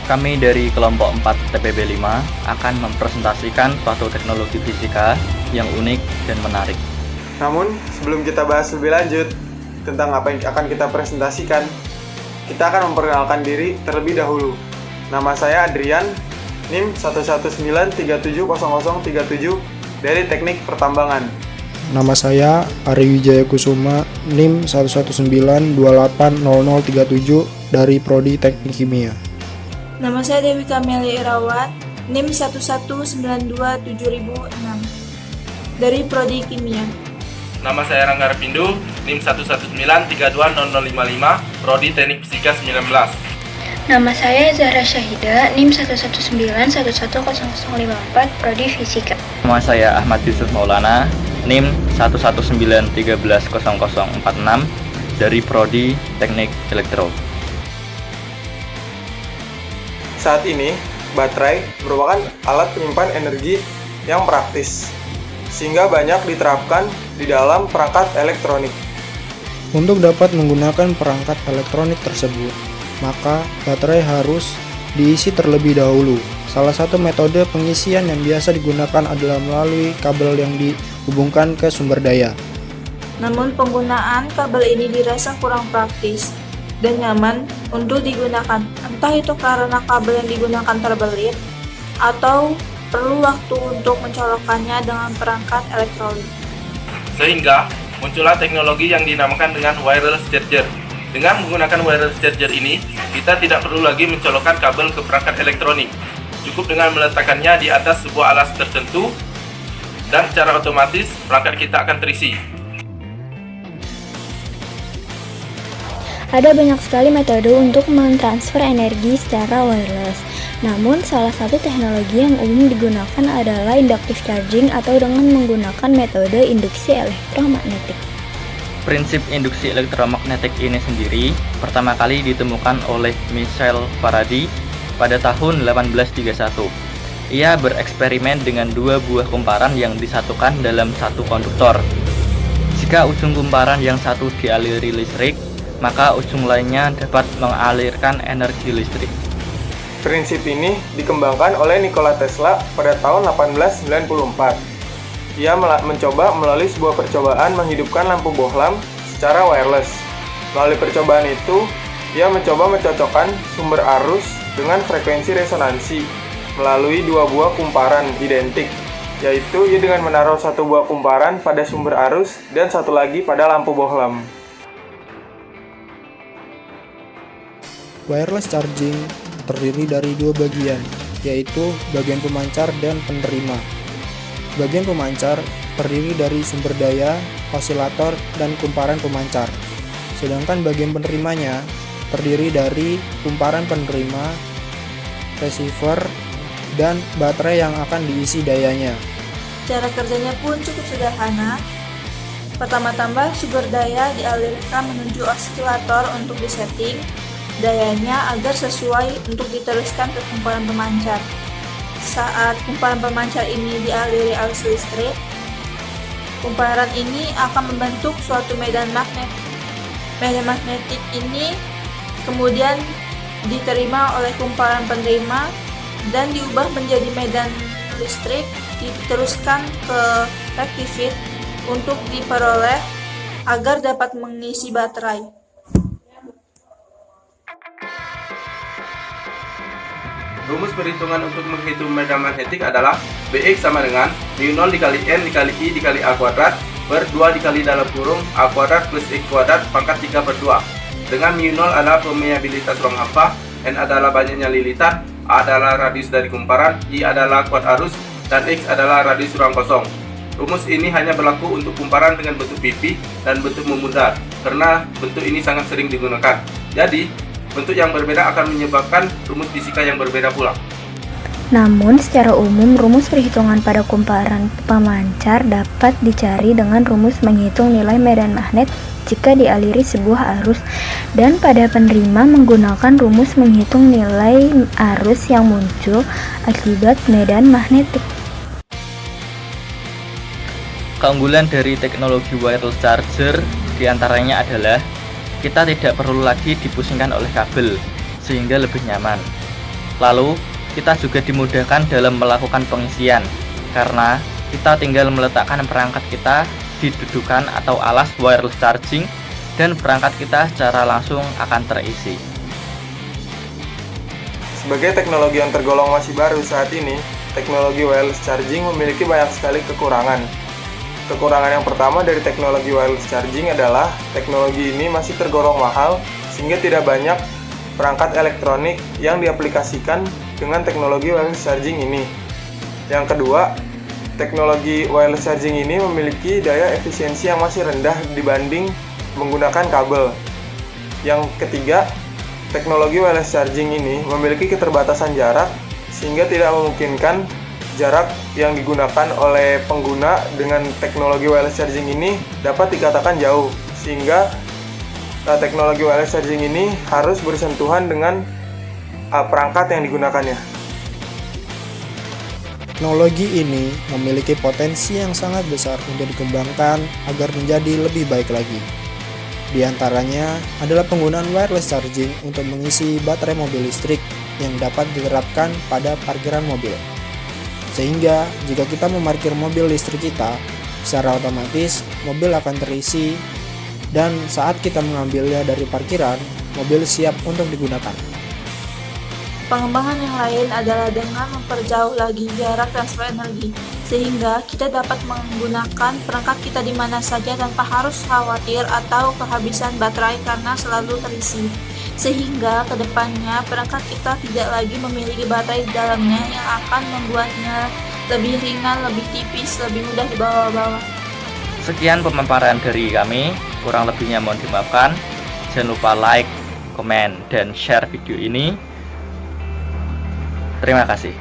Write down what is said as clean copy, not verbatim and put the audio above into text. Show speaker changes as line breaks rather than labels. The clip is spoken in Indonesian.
Kami dari kelompok 4 TPB 5 akan mempresentasikan suatu teknologi fisika yang unik dan menarik.
Namun, sebelum kita bahas lebih lanjut tentang apa yang akan kita presentasikan, kita akan memperkenalkan diri terlebih dahulu. Nama saya Adrian, NIM 119370037 dari Teknik Pertambangan.
Nama saya Ari Wijaya Kusuma, NIM 119280037 dari Prodi Teknik Kimia.
Nama saya Dewi Kameli Irawat, NIM 119270006 dari Prodi Kimia.
Nama saya Rangga Arpindo, NIM 119320055, Prodi Teknik Fisika 19.
Nama saya Zahra Syahida, NIM 119111054, Prodi Fisika.
Nama saya Ahmad Yusuf Maulana, NIM 119130046 dari Prodi Teknik Elektro.
Saat ini, baterai merupakan alat penyimpan energi yang praktis, sehingga banyak diterapkan di dalam perangkat elektronik.
Untuk dapat menggunakan perangkat elektronik tersebut, maka baterai harus diisi terlebih dahulu. Salah satu metode pengisian yang biasa digunakan adalah melalui kabel yang dihubungkan ke sumber daya.
Namun penggunaan kabel ini dirasa kurang praktis dan nyaman untuk digunakan, entah itu karena kabel yang digunakan terbelit atau perlu waktu untuk mencolokkannya dengan perangkat elektronik.
Sehingga muncullah teknologi yang dinamakan dengan wireless charger. Dengan menggunakan wireless charger ini, kita tidak perlu lagi mencolokkan kabel ke perangkat elektronik. Cukup dengan meletakkannya di atas sebuah alas tertentu dan secara otomatis perangkat kita akan terisi.
Ada banyak sekali metode untuk mentransfer energi secara wireless. Namun, salah satu teknologi yang umum digunakan adalah inductive charging atau dengan menggunakan metode induksi elektromagnetik.
Prinsip induksi elektromagnetik ini sendiri pertama kali ditemukan oleh Michel Faraday pada tahun 1831. Ia bereksperimen dengan dua buah kumparan yang disatukan dalam satu konduktor. Jika ujung kumparan yang satu dialiri listrik, maka ujung lainnya dapat mengalirkan energi listrik.
Prinsip ini dikembangkan oleh Nikola Tesla pada tahun 1894. Ia mencoba melalui sebuah percobaan menghidupkan lampu bohlam secara wireless. Melalui percobaan itu, ia mencoba mencocokkan sumber arus dengan frekuensi resonansi melalui dua buah kumparan identik, yaitu ia dengan menaruh satu buah kumparan pada sumber arus dan satu lagi pada lampu bohlam.
Wireless charging terdiri dari dua bagian, yaitu bagian pemancar dan penerima. Bagian pemancar terdiri dari sumber daya, osilator, dan kumparan pemancar. Sedangkan bagian penerimanya terdiri dari kumparan penerima, receiver, dan baterai yang akan diisi dayanya.
Cara kerjanya pun cukup sederhana. Pertama-tama sumber daya dialirkan menuju osilator untuk disetting dayanya agar sesuai untuk diteruskan ke kumparan pemancar. Saat kumparan pemancar ini dialiri arus listrik, kumparan ini akan membentuk suatu medan magnet. Medan magnetik ini kemudian diterima oleh kumparan penerima dan diubah menjadi medan listrik, diteruskan ke rectifier untuk diperoleh agar dapat mengisi baterai.
Rumus perhitungan untuk menghitung medan magnetik adalah Bx sama dengan mu0 dikali N dikali I dikali A kuadrat per 2 dikali dalam kurung A kuadrat plus X kuadrat pangkat 3 per 2. Dengan mu0 adalah permeabilitas ruang hampa, N adalah banyaknya lilitan, A adalah radius dari kumparan, I adalah kuat arus, dan X adalah radius ruang kosong. Rumus ini hanya berlaku untuk kumparan dengan bentuk pipi dan bentuk memudar, karena bentuk ini sangat sering digunakan. Jadi, bentuk yang berbeda akan menyebabkan rumus fisika yang berbeda pula.
Namun, secara umum, rumus perhitungan pada kumparan pemancar dapat dicari dengan rumus menghitung nilai medan magnet jika dialiri sebuah arus, dan pada penerima menggunakan rumus menghitung nilai arus yang muncul akibat medan magnetik.
Keunggulan dari teknologi wireless charger diantaranya adalah kita tidak perlu lagi dipusingkan oleh kabel, sehingga lebih nyaman. Lalu, kita juga dimudahkan dalam melakukan pengisian, karena kita tinggal meletakkan perangkat kita di dudukan atau alas wireless charging dan perangkat kita secara langsung akan terisi.
Sebagai teknologi yang tergolong masih baru saat ini, teknologi wireless charging memiliki banyak sekali kekurangan. Kekurangan yang pertama dari teknologi wireless charging adalah teknologi ini masih tergolong mahal sehingga tidak banyak perangkat elektronik yang diaplikasikan dengan teknologi wireless charging ini. Yang kedua, teknologi wireless charging ini memiliki daya efisiensi yang masih rendah dibanding menggunakan kabel. Yang ketiga, teknologi wireless charging ini memiliki keterbatasan jarak sehingga tidak memungkinkan jarak yang digunakan oleh pengguna dengan teknologi wireless charging ini dapat dikatakan jauh, sehingga teknologi wireless charging ini harus bersentuhan dengan perangkat yang digunakannya.
Teknologi ini memiliki potensi yang sangat besar untuk dikembangkan agar menjadi lebih baik lagi. Di antaranya adalah penggunaan wireless charging untuk mengisi baterai mobil listrik yang dapat diterapkan pada parkiran mobil. Sehingga jika kita memarkir mobil listrik kita, secara otomatis mobil akan terisi dan saat kita mengambilnya dari parkiran, mobil siap untuk digunakan.
Pengembangan yang lain adalah dengan memperjauh lagi jarak transfer energi, sehingga kita dapat menggunakan perangkat kita di mana saja tanpa harus khawatir atau kehabisan baterai karena selalu terisi. Sehingga kedepannya perangkat kita tidak lagi memiliki baterai di dalamnya yang akan membuatnya lebih ringan, lebih tipis, lebih mudah dibawa-bawa.
Sekian pemaparan dari kami, kurang lebihnya mohon dimaafkan. Jangan lupa like, komen, dan share video ini. Terima kasih.